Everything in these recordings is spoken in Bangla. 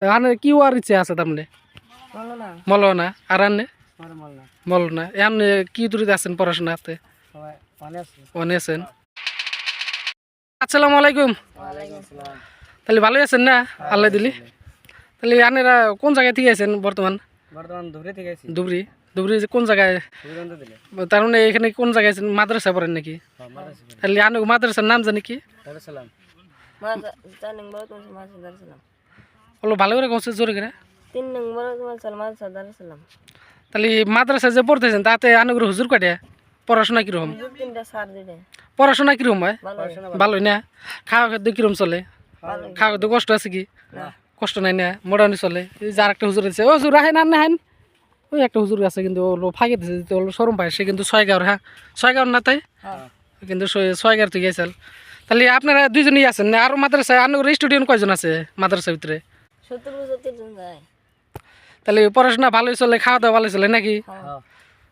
আনে কি ওয়ার ইচ্ছে আছে তামনে মলো না আর আনে মলো না এমনি কি দূরিতে আছেন পড়াশোনাতে অনে আছেন। আসসালামু আলাইকুম। তাহলে ভালোই আছেন না? আল্লাহ দিলি। তাহলে আনেরা কোন জায়গায় থেকে আছেন বর্তমান? ধুবড়ি। ধুবড়ি কোন জায়গায়? তার মানে এখানে কোন জায়গায় আছেন? মাদ্রাসা পড়েন নাকি? তাহলে আনে মাদ্রাসার নাম জানি কি? বলো ভালো করে কমছে জোরে করে। তাহলে মাদ্রাসা যে পড়তেছেন তাতে আনুগুলো হুজুর কাটে পড়াশোনা কিরকম? পড়াশোনা কিরকম হয়? ভালোই না? খাওয়া খাদ্য কিরকম চলে? খাওয়া খাদ্য কষ্ট আছে কি? কষ্ট নাই না? মোটামুটি চলে। এই যে আর একটা হুজুর আছে, ও হুজুর আহেন আর না হেন ওই একটা হুজুর আছে কিন্তু ওগুলো ফাঁকে দিচ্ছে, ওগুলো সরম পায়। সে কিন্তু 6 গাঁওর, হ্যাঁ 6 গাঁওর না তাই কিন্তু 6 গাঁওর থেকে গেছিল। তাহলে আপনারা দুইজনই আছেন না? আরও মাদ্রাসায় আনুগুলো স্টুডেন্ট কয়জন আছে মাদ্রাসার ভিতরে? তাহলে পড়াশোনা ভালোই চলে, খাওয়া দাওয়া ভালো চলে নাকি?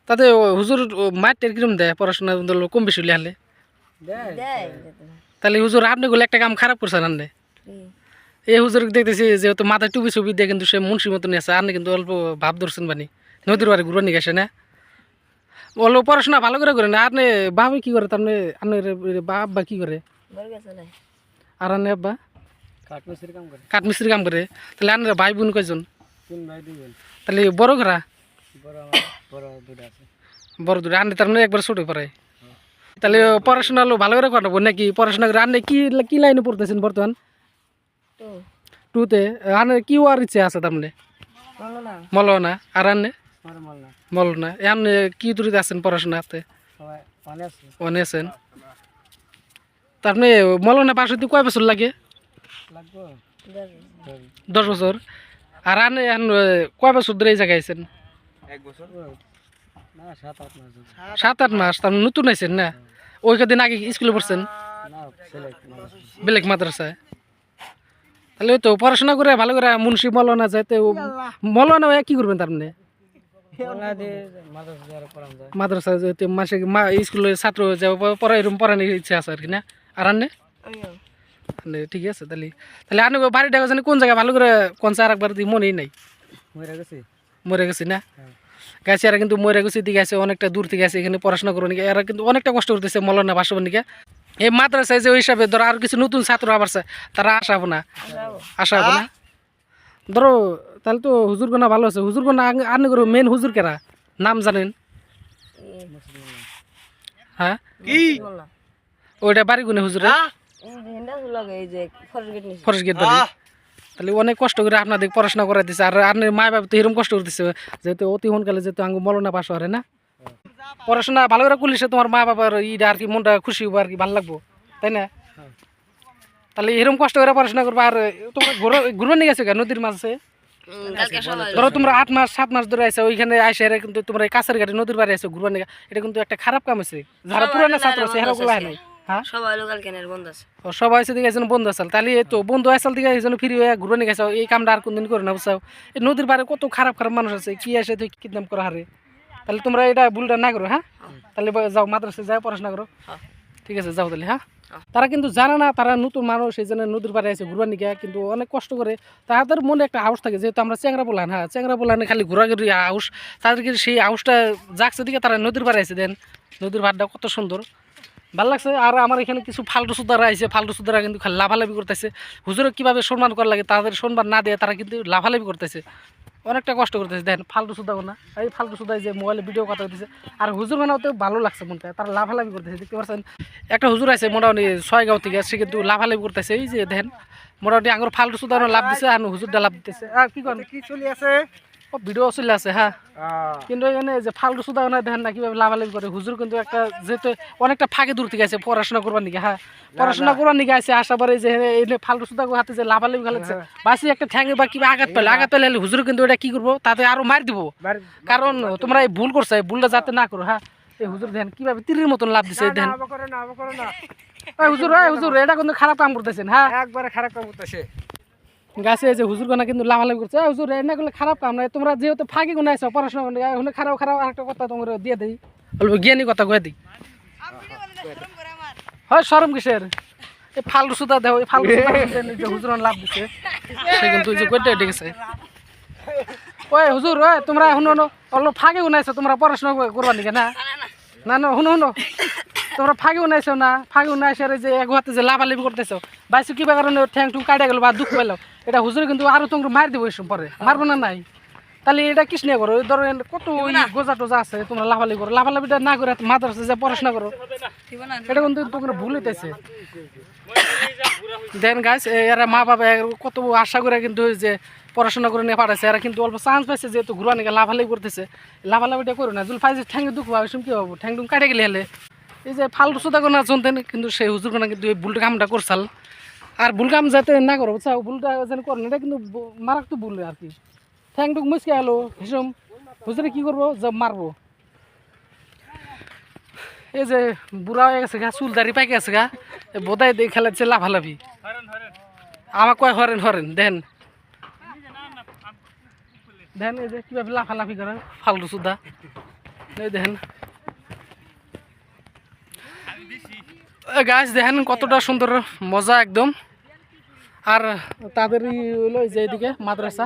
তাতে হুজুর মাঠের কিরম দেয় পড়াশোনা কম বেশি হলে? তাহলে হুজুর আপনিগুলো একটা কাম খারাপ করছেন আনলে। এই হুজুর দেখতেছি যেহেতু মাথায় টুপি ছবি দিয়ে কিন্তু সে মুন্সির মতন আছে, আপনি কিন্তু অল্প ভাব ধরছেন বানি নদীর বাড়ি ঘুরে নিয়ে গেছে না? অল্প পড়াশোনা ভালো করে করেন। আপনি বাবা কি করে? তার মানে আপনার বাবা কি করে? আর আনে আব্বা কাঠমিস্ত্রি কাম করে। তাহলে আপনার ভাই বোন কয়জন? তাহলে বড় ঘরা? বড় দূরে আনলে তার মানে একবার ছোট পড়ায়। তাহলে পড়াশোনা ভালো করে করাবো নাকি? পড়াশোনা করে আনলে কি কি লাইনে পড়তেছেন বর্তমান? টুতে আনে কি ওয়ার ইচ্ছে আছে তার মানে? মলো না আর আনে মলো না এমনি কি দূরিতে আছেন পড়াশোনাতে? অনে আছেন। তার মানে মলো না পাশ হইতে কয় বছর লাগে? 10 বছর। আর আনে কয় বছর ধরে এই জায়গায় আছেন? 7-8 মাস। তার নতুন আছেন না? ওই কদিন আগে স্কুলে পড়ছেন বেলেগ মাদ্রাসায়? তাহলে তো পড়াশোনা করে ভালো করে মুন্সি মৌলানা যাইতে মৌলানা কি করবেন তার মানে? মাদ্রাসা যেতে মাসে স্কুলের ছাত্র পড়া এরকম পড়ানোর ইচ্ছা আছে আর কি না? আর আনে ঠিক আছে। তাহলে তাহলে আনে বাড়িটা জানি কোন জায়গায় ভালো করে কোনসা আর একবার মনেই নাই। মরে গেছি না? গেছে এরা কিন্তু মরে গেছে দিকে আছে অনেকটা দূর থেকে আছে এখানে পড়াশোনা করে নাকি। এরা কিন্তু অনেকটা কষ্ট করতেছে মৌলানা বাসবেন নাকি। এই মাদ্রাসায় যে ওই হিসাবে ধরো আর কিছু নতুন ছাত্র আবার তারা আসাবো না ধরো। তাহলে তো হুজুর গোনা ভালো আছে। হুজুর গোনা আনে করো মেন হুজুর কেরা নাম জানেন? হ্যাঁ ওইটা বাড়ি গুনে হুজুর ফরেস্ট গেট বাড়ি। তাহলে অনেক কষ্ট করে আপনাদের পড়াশোনা করাই দিচ্ছে। আর আপনার মা বাবা তো এরকম কষ্ট করতেছে যেহেতু অতি সোনকালে যেহেতু আঙ্গু মলনা পাশ হয় না। পড়াশোনা ভালো করে করলে তোমার মা বাবার ইটা আর কি মনটা খুশি হবো আর কি, ভালো লাগবো তাই না? তাহলে এরকম কষ্ট করে পড়াশোনা করবো। আর তোমরা ঘুরবে নিয়ে গেছো নদীর মাঝে? ধরো তোমরা 8 মাস 7 মাস ধরে আসো ওইখানে আসে কিন্তু তোমরা কাছের ঘাটে নদীর বাড়ি আসো ঘুরবা নিয়ে, এটা কিন্তু একটা খারাপ কাম আছে। যারা পুরানো ছাত্র আছে এরা গুলো নাই। সবাই দিকে বন্ধু আসাল। তাহলে তো বন্ধু আসাল দিকে ফ্রি হয়ে ঘুরে নিয়ে গেছো, এই কামটা আর কোনদিন করে না বুঝাও। এই নদীর পাড়ে কত খারাপ খারাপ মানুষ আছে, কি আসে তুই কিডন্যাপ করা হারে। তাহলে তোমরা এটা ভুলটা না করো। হ্যাঁ তাহলে যাও মাদ্রাসায় যাও পড়াশোনা করো। ঠিক আছে যাও তাহলে। হ্যাঁ তারা কিন্তু জানে না তারা নতুন মানুষ এই জন্য নদীর পাড়ে আছে ঘুরবা নিকে কিন্তু অনেক কষ্ট করে। তাদের মনে একটা আউস থাকে যেহেতু আমরা চ্যাংরা বললাম। হ্যাঁ চ্যাংরা বললাম খালি ঘোরাঘুরি আউস, তাদেরকে সেই আউসটা জাগছে দিকে তারা নদীর পাড়ে আছে। দেন নদীর পাড়টা কত সুন্দর ভালো লাগছে। আর আমার এখানে কিছু ফালতু সুদারা আছে, ফালতু সুদারা কিন্তু খালি লাভালাভি করতেছে। হুজুরে কীভাবে সম্মান করা লাগে তাদের সম্মান না দিয়ে তারা কিন্তু লাভালাভি করতেছে, অনেকটা কষ্ট করতেছে। দেখেন ফালতু সুদাও না, এই ফালতু সুদাই যে মোবাইলে ভিডিও কথা হইতেছে। আর হুজুর মানেও ভালো লাগছে মনটা, তারা লাভালাভি করতেছে। দেখতে পাচ্ছেন একটা হুজুর আছে মোটামুটি 6 গাঁও থেকে, সে কিন্তু লাভালাভি করতেছে। এই যে দেখেন মোটামুটি আঙুর ফালতু সুদানো লাভ দিছে আর হুজুরটা লাভ দিতেছে। আর কি করেন কি চলে আছে ভিডিও চলে আছে। হ্যাঁ কিন্তু এখানে যে ফালতু সুদা দেখেন না কিভাবে লাভালাভি করে। হুজুর কিন্তু একটা যেহেতু অনেকটা ফাঁকে দূর থেকে আছে পড়াশোনা করবার নিকে। হ্যাঁ পড়াশোনা করবার নিকে আছে আসা পরে যে ফালতু সুদা হাতে যে লাভালাভি খেলাচ্ছে বাসি একটা ঠ্যাঙে বা কিবা আঘাত পেলে হুজুর কিন্তু এটা কি করবো তাতে আরো মার দিব। কারণ তোমরা এই ভুল করছো, এই ভুলটা যাতে না করো। হ্যাঁ এই হুজুর দেখেন কিভাবে তীরের মতন লাভ দিচ্ছে। দেখেন হুজুর হুজুর এটা কিন্তু খারাপ কাম করতেছেন। হ্যাঁ একবারে খারাপ কাম করতেছে গাছে যে হুজুর গোনা কিন্তু লাভালাভি করছে। হুজুর এনে করলে খারাপ কাম নাই। তোমরা যেহেতু ফাঁকি গুনে আছো পড়াশোনা করে খারাপ খারাপ আরেকটা কথা তোমরা দিয়ে দিই, বলবো জ্ঞানী কথা কয়ে দিই। হয় শরম কিসের? এই ফালতু সুদা দেও এই ফালতু সুদা যে হুজুর লাভ দিছে সে কিন্তু যে কইতে ডেকেছে ওই হুজুর ওই তোমরা শুনো অলপ ফাঁকে উনাইছো তোমরা পড়াশোনা করবা নাকি না না না শুনো তোমরা ফাঁকে উনাইছো না ফাঁকে উনাইছে যে এক হাতে যে লাভালাভি করতেছো বাইসু কিবা কারণে ঠ্যাং টুং কাটিয়ে গেল বা দুঃখ পেলো এটা হুজুর কিন্তু আরো তোমরা মার দেবো এসব পরে মারবো না নাই তাহলে এটা কিস নিয়ে করো ধরো কত গোজা টোজা আছে তোমরা লাভালাভি করো লাভালাভিটা না করে মাদ্রাসা যে পড়াশোনা করো এটা কিন্তু তোমরা ভুল হইতেছে দেন গাছ এরা মা বাবা কত আশা করে কিন্তু যে পড়াশোনা করে নিয়ে পাঠাচ্ছে এরা কিন্তু অল্প চান্স পাইছে যেহেতু ঘুরা নিয়ে লাভালাভি করতেছে লাভালাভিটা করো না যদি ফাইজে ঠ্যাঙ্গে দুঃখ পাবে কি হবো ঠ্যাং টুং কাটে গেলে হলে এই যে ফালতু সুদা কোনো চলতেন কিন্তু সেই হুজুর কোনা কিন্তু এই ভুলটা কামটা করছাল আর ভুল কাম যাতে না করো বুঝছো ভুলটা যেন করেন এটা কিন্তু মারাক তো ভুল আর কি ঠ্যাং টুক মুচকে এলো ভীষণ হুজুরে কী করবো যে মারবো এই যে বুড়া হয়ে গেছে গা চুল দাড়ি পাইকে গেছে গা বোধাই দিয়ে খেলাচ্ছে লাভালাভি আমার কয় হরেন হরেন দেন দেন এই যে কীভাবে লাফালাফি করে ফালতু সুদা এই দেখেন গাছ দেখেন কতটা সুন্দর মজা একদম আর তাদের হলো যে এদিকে মাদ্রাসা